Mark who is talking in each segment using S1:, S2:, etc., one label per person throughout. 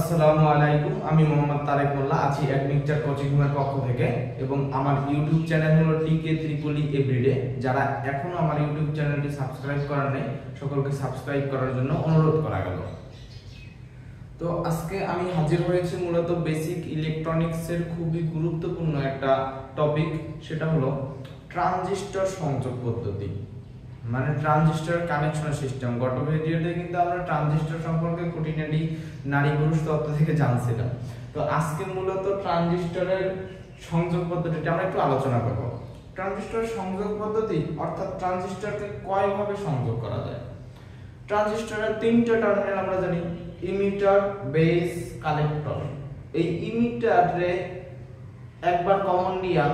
S1: আসসালামু আলাইকুম, আমি মোহাম্মদ তারেক মোল্লা আছি অ্যাডমিকচার কোচিং রুমের পক্ষ থেকে এবং আমার ইউটিউব চ্যানেল হলো টিকে ত্রিপলি এভরিডে। যারা এখনো আমার ইউটিউব চ্যানেলটি সাবস্ক্রাইব করেন নাই সকলকে সাবস্ক্রাইব করার জন্য অনুরোধ করা গেল। তো আজকে আমি হাজির হয়েছি মূলত বেসিক ইলেকট্রনিক্সের খুবই গুরুত্বপূর্ণ একটা টপিক, সেটা হলো ট্রানজিস্টর সংযোগ পদ্ধতি, মানে ট্রানজিস্টর কানেকশন সিস্টেম। গত ভিডিওতে কিন্তু আমরা ট্রানজিস্টর সম্পর্কে খুঁটিনাটি নারী পুরুষ তত্ত্ব থেকে জানছিলাম। তো আজকে মূলত ট্রানজিস্টরের সংযোগ পদ্ধতিটা আমরা একটু আলোচনা করব। ট্রানজিস্টর সংযোগ পদ্ধতি অর্থাৎ ট্রানজিস্টরকে কয়ভাবে সংযোগ করা যায়। ট্রানজিস্টরের তিনটা টার্মিনাল আমরা জানি, ইমিটার, বেস, কালেক্টর। এই ইমিটারে একবার কমন নিয়া,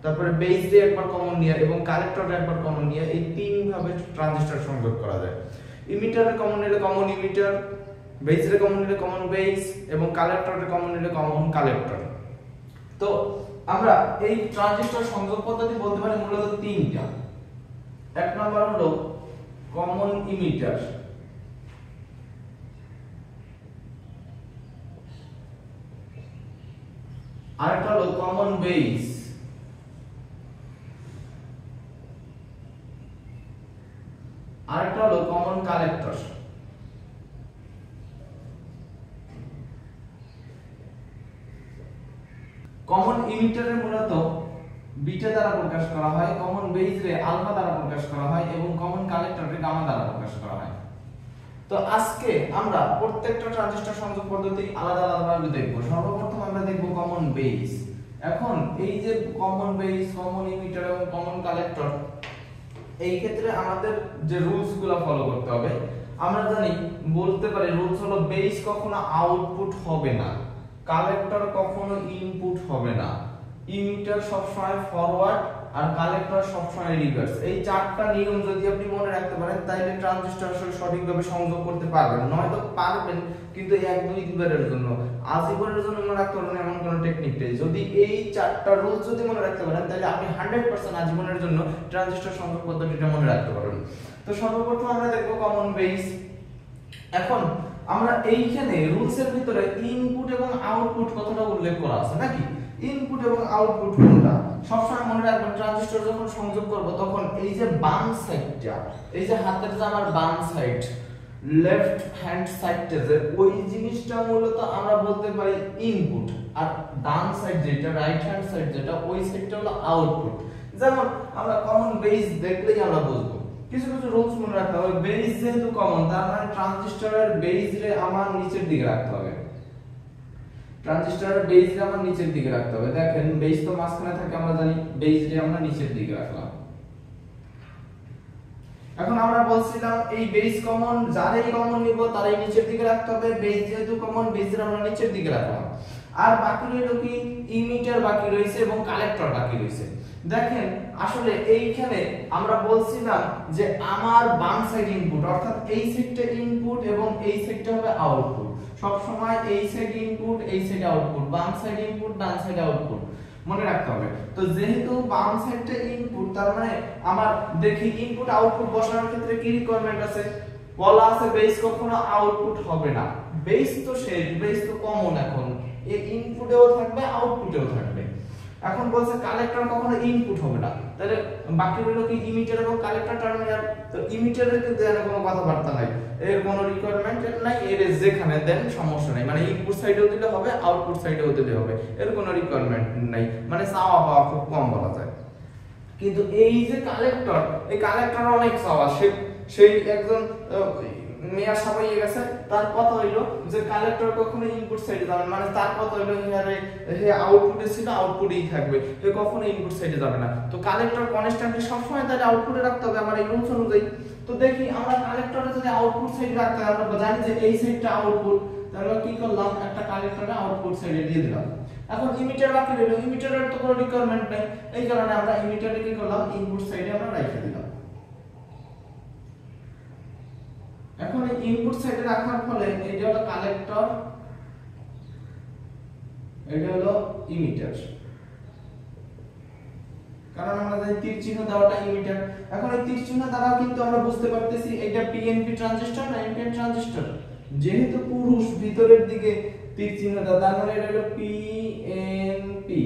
S1: তারপরে বেস দিয়ে একবার কমন নিয়া এবং কালেক্টরে একবার কমন নিয়া, এই তিন ভাবে ট্রানজিস্টর সংযোগ করা যায়। ইমিটারে কমন নিলে কমন ইমিটার, বেসে কমন নিলে কমন বেস এবং কালেক্টরে কমন নিলে কমন কালেক্টর। তো আমরা এই ট্রানজিস্টর সংযোগ পদ্ধতি বলতে পারি মূলত তিনটা। এক নাম্বার হলো কমন ইমিটার, আরেকটা হলো কমন বেস, আরেকটা হলো কমন কালেক্টর। কমন ইমিটারে মূলত বিটা দ্বারা প্রকাশ করা হয়, কমন বেস রে আলফা দ্বারা প্রকাশ করা হয় এবং কমন কালেক্টরে গামা দ্বারা প্রকাশ করা হয়। তো আজকে আমরা প্রত্যেকটা ট্রানজিস্টর সংযোগ পদ্ধতি আলাদা আলাদাভাবে দেখব। সর্বপ্রথম আমরা দেখব কমন বেস। এখন এই যে কমন বেস, কমন ইমিটার এবং কমন কালেক্টর, এই ক্ষেত্রে আমাদের যে রুলস গুলো ফলো করতে হবে, আমরা জানি বলতে পারি রুলস হলো বেস কখনো আউটপুট হবে না, কালেক্টর কখনো ইনপুট হবে না, ইমিটার সবসময় ফরওয়ার্ড আর কালেক্টর সবসময় রিভার্স। এই চারটা নিয়ম যদি আপনি মনে রাখতে পারেন তাহলে ট্রানজিস্টর আসলে সঠিকভাবে সংযোগ করতে পারবেন। নয়তো পারবেন কিন্তু এক দুই দুবারের জন্য, আজীবনের জন্য মনে রাখতে পারবেন এমন কোনো টেকনিক নেই। যদি এই চারটা রুলস যদি মনে রাখতে পারেন তাহলে আপনি 100% আজীবনের জন্য ট্রানজিস্টর সংযোগ পদ্ধতিটা মনে রাখতে পারবেন। তো সর্বপ্রথম আমরা দেখব কমন বেস। এখন আমরা এইখানে রুলসের ভিতরে ইনপুট এবং আউটপুট কথাটা উল্লেখ করা আছে নাকি? ইনপুট এবং আউটপুট কোনটা সবসময় মনে রাখবেন। ট্রানজিস্টর যখন সংযোগ করব তখন এই যে বাম সাইডটা, এই যে হাতের যে আমার বাম সাইড, লেফট হ্যান্ড সাইডটা, যে ওই জিনিসটা মূলত আমরা বলতে পারি ইনপুট, আর ডান সাইড যেটা, রাইট হ্যান্ড সাইড যেটা, ওই সাইডটা হলো আউটপুট। যেমন আমরা কমন বেস দেখলেই আমরা বুঝবো। কিছু কিছু রুলস মনে রাখতে হবে। বেস যেহেতু কমন, তার মানে ট্রানজিস্টরের বেস রে আমার নিচের দিকে রাখতে হবে। ট্রানজিস্টরের বেস রে আমার নিচের দিকে রাখতে হবে। দেখেন বেস তো মাঝখানে থাকে, আমরা জানি বেস রে আমরা নিচের দিকে রাখলাম। এখন আমরা বলছিলাম এই বেস কমন, যারাই কমন নিব তারাই নিচের দিকে রাখতে হবে। বেস যেহেতু কমন, বেস রে আমরা নিচের দিকে রাখলাম। আর বাকি রইল কি? ইমিটার বাকি রয়েছে এবং কালেক্টর বাকি রয়েছে। দেখেন আসলে এইখানে আমরা বলছিলাম যে আমার বাম সাইড ইনপুট, অর্থাৎ এই সাইডটা ইনপুট এবং এই সাইডটা হবে আউটপুট। সব সময় এই সাইড ইনপুট, এই সাইড আউটপুট, বাম সাইড ইনপুট, ডান সাইড আউটপুট মনে রাখতে হবে। তো যেহেতু বাম সাইডটা ইনপুট, তার মানে আমার দেখি ইনপুট আউটপুট বসানোর ক্ষেত্রে কি রিকোয়ারমেন্ট আছে? বলা আছে বেস কখনো আউটপুট হবে না। বেস তো শেষ, বেস তো কমন, এখন এই ইনপুটেও থাকবে আউটপুটেও থাকবে। এখন বলছে কালেক্টর কখনো ইনপুট হবে না, তাহলে বাকি রইল কি? ইমিটার এবং কালেক্টর টার্মিনাল। তো ইমিটারের কিন্তু এর কোনো কথাবার্তা নাই, এর কোনো রিকোয়ারমেন্ট নাই, এর যেখানে দেন সমস্যা নাই, মানে ইনপুট সাইডেও দিলে হবে আউটপুট সাইডেও দিলে হবে, এর কোনো রিকোয়ারমেন্ট নাই, মানে চাওয়া পাওয়া খুব কম বলা যায়। কিন্তু এই যে কালেক্টর, এই কালেক্টর অনেক চাওয়া। সেই একজন মেয়া সবাই গেছে, তার কথা হইলো যে কালেক্টর কখনো ইনপুট সাইডে যাবে, মানে তার কথা হইলো হে আউটপুটে ছিল আউটপুটেই থাকবে, হে কখনো ইনপুট সাইডে যাবে না। তো কালেক্টর কনস্ট্যান্টলি সব সময় তাহলে আউটপুটে রাখতে হবে আমার এই রুলস অনুযায়ী। তো দেখি আমরা কালেক্টরে যদি আউটপুট সাইডে রাখতে হয়, আমরা জানি যে এই সাইডটা আউটপুট, তাহলে কি করলাম? একটা কালেক্টরে আউটপুট সাইডে দিয়ে দিলাম। এখন ইমিটার বাকি রইল, ইমিটারের তো কোনো রিকোয়ারমেন্ট নেই, এই কারণে আমরা ইমিটারে কি করলাম? ইনপুট সাইডে আমরা রেখে দিলাম। এখন এই ইনপুট সাইডে রাখার ফলে এটা হলো কালেক্টর, এটা হলো ইমিটার, কারণ আমরা জানি তীর চিহ্ন দেওয়াটা ইমিটার। এখন এই তীর চিহ্ন দ্বারা কিন্তু আমরা বুঝতে পারতেছি এটা পিএনপি ট্রানজিস্টর না এনপিএন ট্রানজিস্টর। যেহেতু পুরুষ ভিতরের দিকে তীর চিহ্নটা, তার মানে এটা হলো পিএনপি।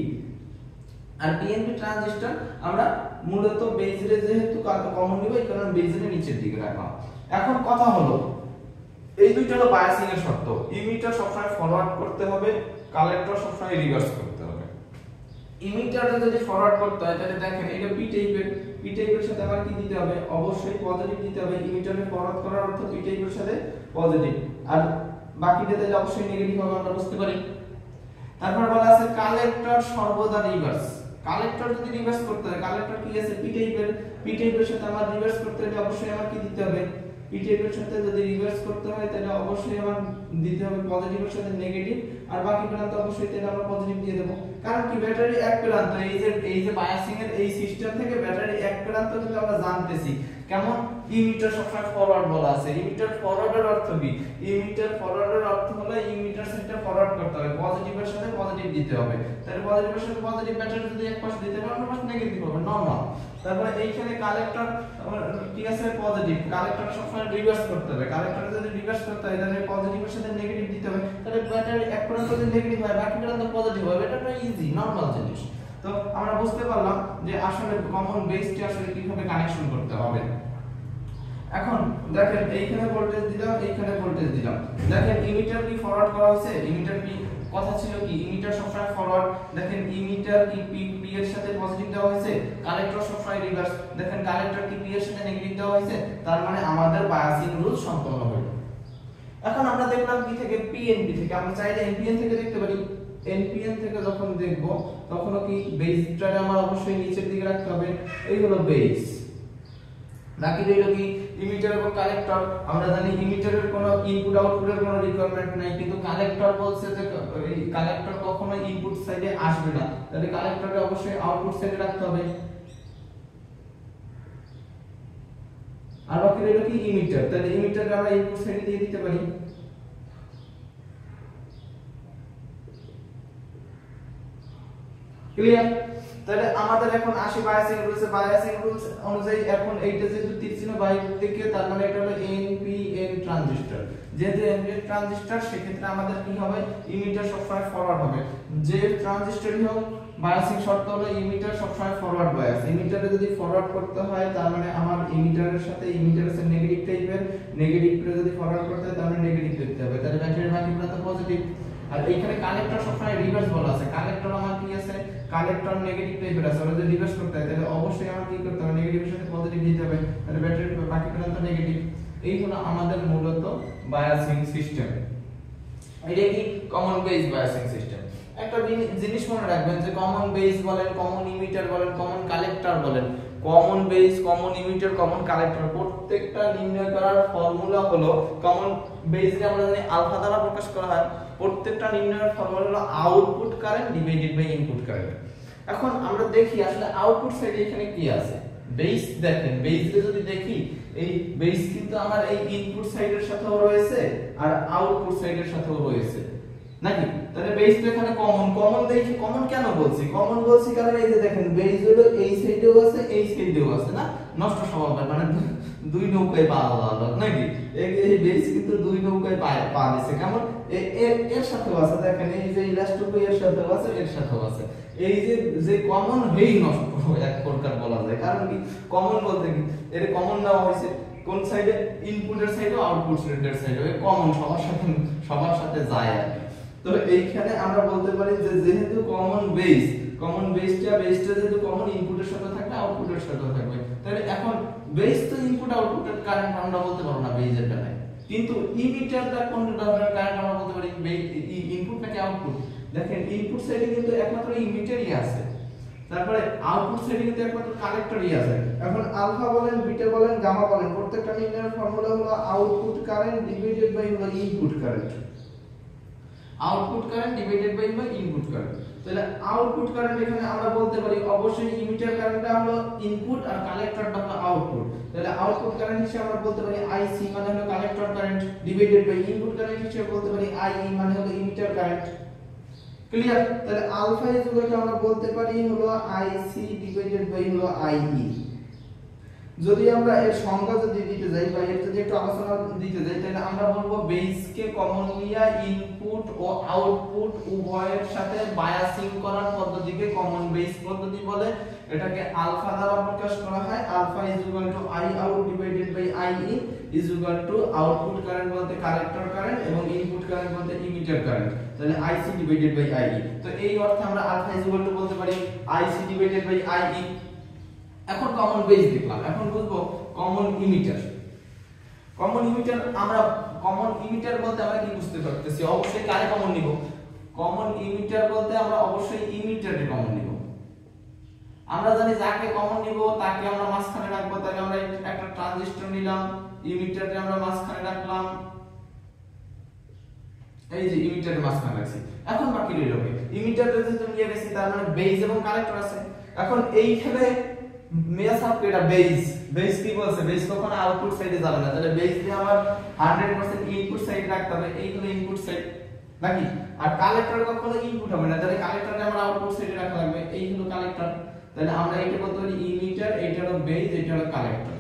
S1: আর পিএনপি ট্রানজিস্টর আমরা মূলত বেজরে যেহেতু কমন নিব এই কারণে বেজরে নিচের দিকে রাখা। এখন কথা হলো এই দুইটা হলো বায়াসিং এর শর্ত। ইমিটার সবসময় ফরওয়ার্ড করতে হবে, কালেক্টর সবসময় রিভার্স করতে হবে। ইমিটারটা যদি ফরওয়ার্ড করতে হয় তাহলে দেখেন এটা পি টাইপের সাথে আমার কি দিতে হবে, অবশ্যই পজিটিভ দিতে হবে। ইমিটারে ফরওয়ার্ড করার অর্থ পি টাইপের সাথে পজিটিভ, আর বাকিটাতে অবশ্যই নেগেটিভ হবে, আমরা বুঝতে পারি। তারপর বলা আছে কালেক্টর সর্বদা রিভার্স। কালেক্টর যদি রিভার্স করতে হয়, কালেক্টর কি আছে পি টাইপের সাথে আমার রিভার্স করতে হলে অবশ্যই আমার কি দিতে হবে, পি টাইপের সাথে যদি রিভার্স করতে হয় তাহলে অবশ্যই আমার দিতে হবে পজিটিভের সাথে নেগেটিভ, আর বাকি প্রান্ত অবশ্যই তাহলে আমরা পজিটিভ দিয়ে দেব। কারণ কি ব্যাটারি এক প্রান্ত, এই যে বায়াসিং এর এই সিস্টেম থেকে ব্যাটারি এক প্রান্ত কিন্তু আমরা জানতেছি কেমন। ইমিটার সবসময় ফরওয়ার্ড বলা আছে। ইমিটার ফরওয়ার্ডের অর্থ কি, ইমিটার ফরওয়ার্ডের অর্থ হলো ইমিটার সাইডটা ফরওয়ার্ড করতে হবে, পজিটিভের সাথে পজিটিভ দিতে হবে। তাহলে পজিটিভের সাথে পজিটিভ ব্যাটারি যদি এক পাশে দিতে পারে অন্য পাশে নেগেটিভ হবে, নরমাল। তারপরে এইখানে কালেক্টর ঠিক আছে পজিটিভ, কালেক্টর সবসময় রিভার্স করতে হবে। কালেক্টর যদি রিভার্স করতে হয় তাহলে পজিটিভের সাথে নেগেটিভ দিতে হবে। তাহলে ব্যাটারি এক প্রান্ত যদি নেগেটিভ হয় বাকি প্রান্ত পজিটিভ হবে, এটা ইজি নরমাল জিনিস। তো আমরা বুঝতে পারলাম যে আসলে কমন বেসটি আসলে কিভাবে কানেকশন করতে হবে। এখন দেখেন এইখানে ভোল্টেজ দিলাম, এইখানে ভোল্টেজ দিলাম। দেখেন ইমিটার কি ফরওয়ার্ড করা হয়েছে, ইমিটার কি কথা ছিল কি ইমিটার সবসময় ফরওয়ার্ড। দেখেন ইমিটার কি পি এর সাথে পজিটিভ দেওয়া হয়েছে, কালেক্টর সবসময় রিভার্স। দেখেন কালেক্টর কি পি এর সাথে নেগেটিভ দেওয়া হয়েছে, তার মানে আমাদের বায়াসিং রুল সম্পন্ন হলো। এখন আমরা দেখলাম কি থেকে, পিএনপি থেকে। আমরা চাইলে এনপিএন থেকে দেখতে পারি। এনপিএন থেকে যখন দেখব তখন কি বেসটা আমার অবশ্যই নিচের দিকে রাখতে হবে, এই হলো বেস। বাকি রইল কি ইমিটার এবং কালেক্টর। আমরা জানি ইমিটারের কোনো ইনপুট আউটপুটের কোনো রিকোয়ারমেন্ট নাই, কিন্তু কালেক্টর বলছে যে এই কালেক্টর কখনো ইনপুট সাইডে আসবে না, তাহলে কালেক্টরকে অবশ্যই আউটপুট সাইডে রাখতে হবে। আর বাকি রইল কি ইমিটার, তাহলে ইমিটারকে আমরা ইনপুট সাইডে দিয়ে দিতে পারি। ক্লিয়ার? তাহলে আমাদের এখন আসি বায়াসিং রুলস। বায়াসিং রুলস অনুযায়ী এখন এইটা যেহেতু তীর চিহ্ন বাইরের দিকে, তার মানে এটা হলো এনপিএন ট্রানজিস্টর। যেহেতু এনপিএন ট্রানজিস্টর সেক্ষেত্রে আমাদের কি হবে, ইমিটার সবসময় ফরওয়ার্ড হবে। যে ট্রানজিস্টরই হোক বায়াসিং শর্ত হলো ইমিটার সবসময় ফরওয়ার্ড বায়াস। ইমিটারে যদি ফরওয়ার্ড করতে হয় তার মানে আমার ইমিটারের সাথে নেগেটিভ টাইপের, নেগেটিভটা যদি ফরওয়ার্ড করতে হয় তার মানে নেগেটিভ দিতে হবে, তাহলে ব্যাটারির বাকি প্রান্ত পজিটিভ। আর এইখানে কালেক্টর সবসময় রিভার্স বলা আছে। কালেক্টর আমার কি আছে, কালেক্টর নেগেটিভ টাইপের আছে, ওটা যদি রিভার্স করতে হয় তাহলে অবশ্যই আমার কি করতে হবে, নেগেটিভের সাথে পজিটিভ দিতে হবে, তাহলে ব্যাটারির বাকি প্রান্ত নেগেটিভ। এই হলো আমাদের মূলত বায়াসিং সিস্টেম। এটা কি কমন বেস বায়াসিং সিস্টেম। একটা জিনিস মনে রাখবেন যে কমন বেস বলেন, কমন ইমিটার বলেন, কমন কালেক্টর বলেন, common base, common emitter, common collector প্রত্যেকটা নির্ণয় করার ফর্মুলা হলো, কমন বেসকে আমরা জানি আলফা দ্বারা প্রকাশ করা হয়। প্রত্যেকটা নির্ণয়ের ফর্মুলা হলো output current divided by input current. এখন আমরা দেখি আসলে আউটপুট সাইডে এখানে কি আছে। বেস দেখেন, বেসে যদি দেখি এই বেস কিন্তু আমার এই ইনপুট সাইডের সাথেও রয়েছে আর আউটপুট সাইডের সাথেও রয়েছে নাকি। তাহলে বেস তো এখানে কমন দেখি। কমন কেন বলছি, কমন বলছি কারণ এই যে দেখেন বেস হলো এই সাইডেও আছে এই সাইডেও আছে না, নষ্ট স্বভাবের মানে দুই নৌকায় পা হলো নাকি। এই বেস কিন্তু দুই নৌকায় পা দিছে। কেমন এর সাথেও আছে, দেখেন এই যে ইলাস্ট্রিক এর সাথেও আছে, এর সাথেও আছে। এই যে কমন হেই নষ্ট এক প্রকার বলা যায়। কারণ কি কমন বলতে কি এর কমন নেওয়া হয়েছে কোন সাইডে, ইনপুটের সাইডে আউটপুট সাইডের সাইডে, কমন সবার সাথে যায় আর কি। তো এইখানে আমরা বলতে পারি যে যেহেতু কমন বেসটা যেহেতু কমন ইনপুটের সাথে থাকবে আউটপুটের সাথে থাকবে, তাহলে এখন বেস তো ইনপুট আউটপুটের কারেন্ট আমরা বলতে পারবো না বেসের বেলায়, কিন্তু ইমিটারটা কোন ধরনের কারেন্ট আমরা বলতে পারি ইনপুট নাকি আউটপুট। দেখেন ইনপুট সাইডে কিন্তু একমাত্র ইমিটারই আছে, তারপরে আউটপুট সাইডে কিন্তু একমাত্র কালেক্টরই আছে। এখন আলফা বলেন, বিটা বলেন, গামা বলেন, প্রত্যেকটা নির্ণয়ের ফর্মুলা হলো output current divided by input current. Output current divided by input current. তাহলে আউটপুট কারেন্ট এখানে আমরা বলতে পারি অবশ্যই ইমিটার কারেন্টটা হলো ইনপুট আর কালেক্টরটা হলো আউটপুট। তাহলে আউটপুট কারেন্ট হিসেবে আমরা বলতে পারি আইসি মানে হলো collector current divided by input current হিসেবে বলতে পারি আইই মানে হলো ইমিটার কারেন্ট। ক্লিয়ার? তাহলে আলফা ইকুয়াল টু আমরা বলতে পারি হলো আইসি ডিভাইডেড বাই হলো আইই। যদি আমরা এর সংজ্ঞা যদি দিতে যাই বা এর যদি একটু আলোচনা দিতে যাই তাহলে আমরা বলবো বেসকে কমন নিয়ে ইনপুট ও আউটপুট উভয়ের সাথে বায়াসিং করার পদ্ধতিকে কমন বেস পদ্ধতি বলে। এটাকে আলফা দ্বারা প্রকাশ করা হয়। Alpha is equal to I out divided by I in is equal to output current বলতে কালেক্টর কারেন্ট এবং ইনপুট কারেন্ট বলতে ইমিটার কারেন্ট, তাহলে IC divided by I E. তো এই অর্থে আমরা আলফা ইজ ইকুয়াল টু বলতে পারি IC divided by I E. এখন কমন বেস দেখলাম, এখন বুঝবো কমন ইমিটার। কমন ইমিটার আমরা কমন ইমিটার বলতে আমরা কি বুঝতে পারতেছি? অবশ্যই কারে কমন নিব? কমন ইমিটার বলতে আমরা অবশ্যই ইমিটারে কমন নিব। আমরা জানি যাকে কমন নিব তাকে আমরা মাঝখানে রাখবো, তাহলে আমরা একটা ট্রানজিস্টর নিলাম, ইমিটারে আমরা মাঝখানে রাখলাম, এই যে ইমিটারের মাঝখানে রাখছি। এখন বাকি রইল ইমিটারে যেহেতু নিয়ে গেছি তার মানে বেস এবং কালেক্টর আছে। এখন এইখানে মেয়া সাব এটা বেস কি বলছে? বেস কখনো আউটপুট সাইডে যাবে না, তাহলে বেস দিয়ে আমার 100% ইনপুট সাইড রাখতে হবে, এই হলো ইনপুট সাইড নাকি? আর কালেক্টর কখনো ইনপুট হবে না, তাহলে কালেক্টরে আমরা আউটপুট সাইডে রাখা লাগবে, এই হলো কালেক্টর। তাহলে আমরা এটা বলতে পারি ইমিটার, এইটা হলো বেস, এইটা হলো কালেক্টর।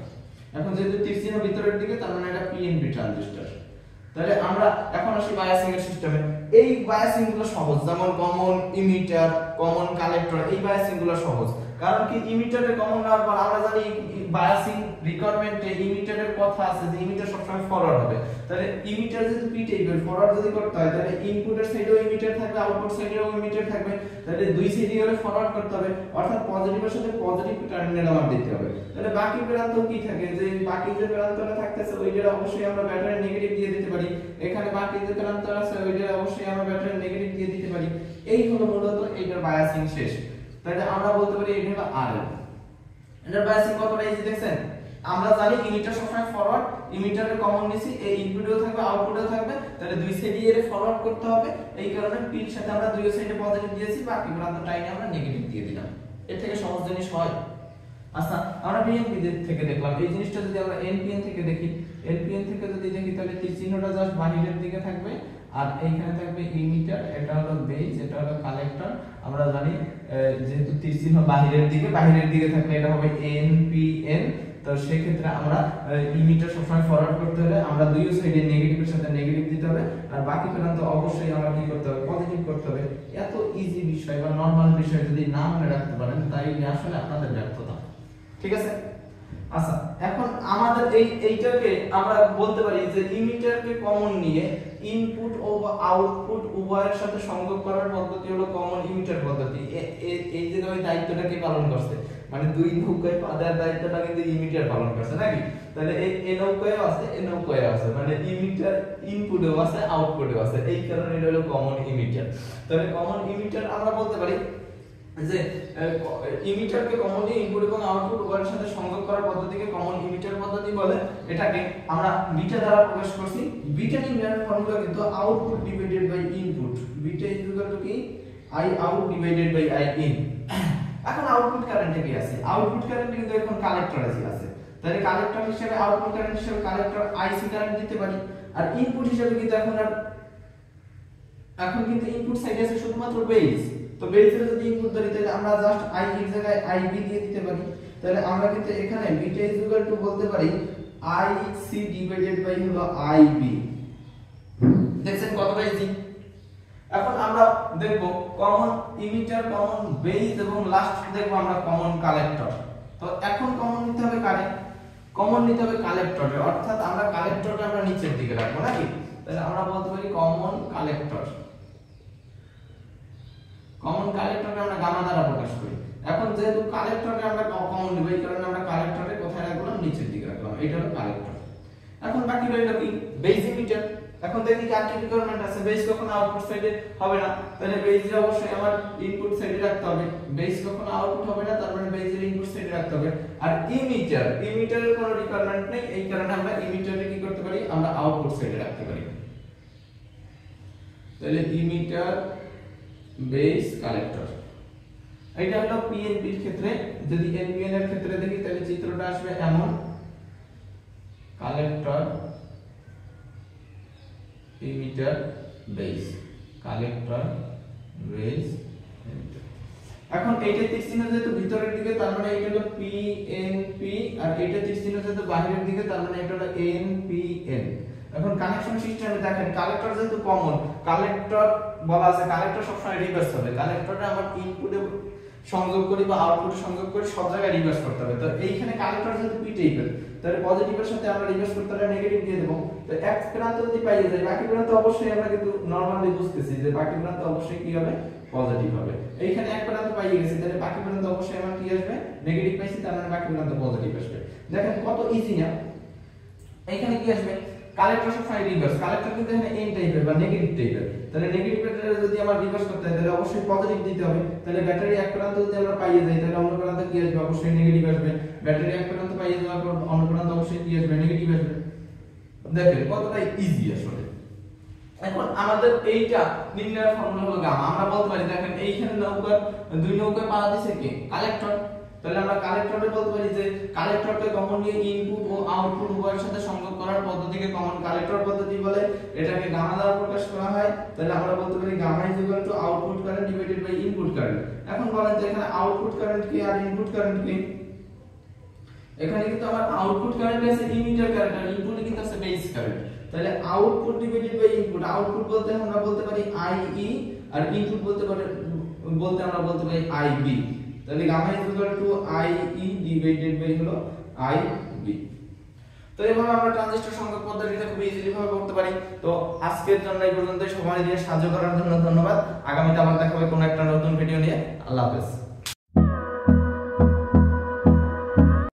S1: এখন যেহেতু তীর চিহ্ন ভিতরের দিকে তার মানে এটা পিএনপি ট্রানজিস্টর। তাহলে আমরা এখন আসি বায়াসিং এর সিস্টেমে। এই বায়াসিং গুলো সহজ, যেমন কমন ইমিটার, কমন কালেক্টর, এই বায়াসিং গুলো সহজ। কারণ কি ইমিটারে কমন নেওয়ার পর আমরা জানি বায়াসিং রিকোয়ারমেন্টে ইমিটারের কথা আছে যে ইমিটার সবসময় ফরওয়ার্ড হবে। তাহলে ইমিটার যদি পি টাইপের ফরওয়ার্ড যদি করতে হয় তাহলে ইনপুটের সাইডেও ইমিটার থাকবে, আউটপুট সাইডেও ইমিটার থাকবে, তাহলে দুই সাইডে গেলে ফরওয়ার্ড করতে হবে, অর্থাৎ পজিটিভের সাথে পজিটিভ টার্মিনাল আমার দিতে হবে। তাহলে বাকি প্রান্ত কি থাকে? যে বাকি যে প্রান্তটা থাকতেছে ওইটা অবশ্যই আমরা ব্যাটারি নেগেটিভ দিয়ে দিতে পারি, এখানে বাকি যে প্রান্ত আছে ওইটা অবশ্যই আমরা ব্যাটারি নেগেটিভ দিয়ে দিতে পারি। এই হলো মূলত এইটার বায়াসিং শেষ। তাহলে আমরা বলতে পারি এটা হলো আরএল। এটার বায়াসিং কতটা ইজি দেখছেন? আমরা জানি ইমিটার সবসময় ফরওয়ার্ড, ইমিটারের কমন নিছি, এই ইনপুটেও থাকবে আউটপুটেও থাকবে, তাহলে দুই সাইডে এর ফরওয়ার্ড করতে হবে। এই কারণে পির সাথে আমরা দুই সাইডে পজিটিভ দিয়েছি, বাকি প্রান্ত টাইনে আমরা নেগেটিভ দিয়ে দিলাম। এর থেকে সহজ জিনিস হয়? আচ্ছা, আমরা বিএনপি থেকে দেখলাম। এই জিনিসটা যদি আমরা এনপিএন থেকে দেখি, এনপিএন থেকে যদি দেখি তাহলে তীর চিহ্নটা জাস্ট বাহিরের দিকে থাকবে, আর এইখানে থাকবে ইমিটার, এটা হলো বেস, এটা হলো কালেক্টর। আমরা জানি যেহেতু তীর চিহ্ন বাহিরের দিকে থাকলে এটা হবে এনপিএন। তো সেই ক্ষেত্রে আমরা ইমিটার সবসময় ফরওয়ার্ড করতে হলে আমরা দুই সাইডে নেগেটিভের সাথে নেগেটিভ দিতে হবে, আর বাকি প্রান্ত অবশ্যই আমরা কি করতে হবে? পজিটিভ করতে হবে। এত ইজি বিষয় বা নরমাল বিষয় যদি না মনে রাখতে পারেন তাইলে আসলে আপনাদের ব্যর্থতা। ঠিক আছে? আচ্ছা, এখন আমাদের এইটাকে আমরা বলতে পারি যে ইমিটারকে কমন নিয়ে ইনপুট ও আউটপুট উভয়ের সাথে সংযোগ করার পদ্ধতি হলো কমন ইমিটার পদ্ধতি। এই যে ওই দায়িত্বটা কে পালন করছে? মানে দুই নৌকায় পা দেওয়ার দায়িত্বটা কিন্তু ইমিটার পালন করছে নাকি? তাহলে এই নৌকায়ও আছে, এই নৌকায়ও আছে, মানে ইমিটার ইনপুটেও আছে আউটপুটেও আছে, এই কারণে এটা হলো কমন ইমিটার। তাহলে কমন ইমিটার আমরা বলতে পারি যে ইমিটারকে কমনলি ইনপুট এবং আউটপুট উভয়ের সাথে সংযোগ করার পদ্ধতিকে কমন ইমিটার পদ্ধতি বলে। এটাকে আমরা বিটা দ্বারা প্রকাশ করছি। বিটা নির্ণয়ের ফর্মুলা কিন্তু output divided by input. Beta is equal to কি? I out divided by I in. এখন আউটপুট কারেন্টে কি আছে? আউটপুট কারেন্ট কিন্তু এখন কালেক্টর আছে। তাহলে কালেক্টর হিসেবে আউটপুট কারেন্ট হিসেবে কালেক্টর আইসি কারেন্ট দিতে পারি। আর ইনপুট হিসেবে কিন্তু এখন কিন্তু ইনপুট সাইডে আছে শুধুমাত্র বেস। তো বেসের যদি ইনপুট ধরি তাহলে আমরা জাস্ট আই এর জায়গায় আইবি দিয়ে দিতে পারি। তাহলে আমরা কিন্তু এখানে বিটা ইজ ইকুয়াল টু বলতে পারি আইসি ডিভাইডেড বাই হলো আইবি। দেখছেন কতটা ইজি? এখন আমরা দেখব কমন ইমিটার, কমন বেস এবং লাস্ট দেখব আমরা কমন কালেক্টর। তো এখন কমন নিতে হবে কারে? কমন নিতে হবে কালেক্টরে, অর্থাৎ আমরা কালেক্টরটা আমরা নিচের দিকে রাখবো নাকি? তাহলে আমরা বলতে পারি কমন কালেক্টর। কমন কালেক্টরকে আমরা গামা দ্বারা প্রকাশ করি। এখন যেহেতু কালেক্টরকে আমরা কমন নিব এই কারণে আমরা কালেক্টরে কোথায় রাখলাম? নিচের দিকে রাখলাম। এটা হলো কালেক্টর। এখন বাকি রইল কি? Base emitter. এখন দেখি কি আরেকটা রিকোয়ারমেন্ট আছে, বেস কখনো আউটপুট সাইডে হবে না, তাহলে বেসে অবশ্যই আমার ইনপুট সাইডে রাখতে হবে। বেস কখনো আউটপুট হবে না, তার মানে বেসের ইনপুট সাইডে রাখতে হবে। আর ইমিটারের কোনো রিকোয়ারমেন্ট নেই, এই কারণে আমরা ইমিটারে কি করতে পারি? আমরা আউটপুট সাইডে রাখতে পারি। তাহলে ইমিটার, বেস, কালেক্টর। এটা হলো পিএনপি এর ক্ষেত্রে। যদি এনপিএন এর ক্ষেত্রে দেখি তাহলে চিত্রটা আসবে এমন: collector, emitter, base, collector, base, emitter. এখন এইটা তীর চিহ্ন যেহেতু ভিতরের দিকে তার মানে এটা হলো পিএনপি, আর এইটা তীর চিহ্ন যেহেতু বাইরের দিকে তার মানে এটা হলো এনপিএন। এখন কানেকশন সিস্টেমে দেখেন কালেক্টর যেহেতু কমন, কালেক্টর বলা আছে কালেক্টর সবসময় রিভার্স হবে। কালেক্টরটা আমার ইনপুটে সংযোগ করি বা আউটপুটে সংযোগ করি, সব জায়গায় রিভার্স করতে হবে। তো এইখানে কালেক্টর যেহেতু পি টাইপের, তাহলে পজিটিভের সাথে আমরা রিভার্স করতে হলে নেগেটিভ দিয়ে দেব। তো এক প্রান্ত যদি পাইয়ে যাই, বাকি প্রান্ত অবশ্যই আমরা কিন্তু নরমালি বুঝতেছি যে বাকি প্রান্ত অবশ্যই কি হবে, পজিটিভ হবে। এইখানে এক প্রান্ত পাইয়ে গেছি, তাহলে বাকি প্রান্ত অবশ্যই আমার কি আসবে, নেগেটিভ পাইছি, তার মানে বাকি প্রান্ত পজিটিভ আসবে। দেখেন কত ইজি না। এইখানে কি আসবে, কালেক্টর সবসময় রিভার্স, কালেক্টর কিন্তু এখানে এন টাইপের বা নেগেটিভ টাইপের, তাহলে নেগেটিভের যদি আমার রিভার্স করতে হয় তাহলে অবশ্যই পজিটিভ দিতে হবে। তাহলে ব্যাটারি এক প্রান্ত যদি আমরা পাইয়ে যাই তাহলে অন্য প্রান্ত কি আসবে, অবশ্যই নেগেটিভ আসবে। ব্যাটারি এক প্রান্ত পাইয়ে যাওয়ার পর অন্য প্রান্ত অবশ্যই কি আসবে, নেগেটিভ আসবে। দেখেন কতটা ইজি আসলে। এখন আমাদের এইটা নির্ণয়ের ফর্মুলা হলো গামা। আমরা বলতে পারি দেখেন এইখানে নৌকার দুই নৌকায় পাড়া দিছে কি, কালেক্টর। তাহলে আমরা কালেক্টরে বলতে পারি যে কালেক্টরকে কমন নিয়ে ইনপুট ও আউটপুট উভয়ের সাথে সংযোগ করার পদ্ধতিকে কমন কালেক্টর পদ্ধতি বলে। এটাকে গামা দ্বারা প্রকাশ করা হয়। তাহলে আমরা বলতে পারি gamma is equal to output current divided by input current. এখন বলেন তো এখানে আউটপুট কারেন্ট কি আর ইনপুট কারেন্ট কি? এখানে কিন্তু আমার আউটপুট কারেন্ট আছে ইমিটার কারেন্ট, আর ইনপুট কিন্তু আছে বেস কারেন্ট। তাহলে output divided by input, output বলতে আমরা বলতে পারি আইই, আর ইনপুট বলতে আমরা বলতে পারি আইবি। তাহলে gamma is equal to IE divided by হলো আইবি। তো এইভাবে আমরা ট্রানজিস্টর সংযোগ পদ্ধতিটা খুব ইজিলি ভাবে করতে পারি। তো আজকের জন্য এই পর্যন্ত, সময় দিয়ে সাহায্য করার জন্য ধন্যবাদ। আগামীতে আবার দেখা হবে কোনো একটা নতুন ভিডিও নিয়ে। আল্লাহ হাফেজ।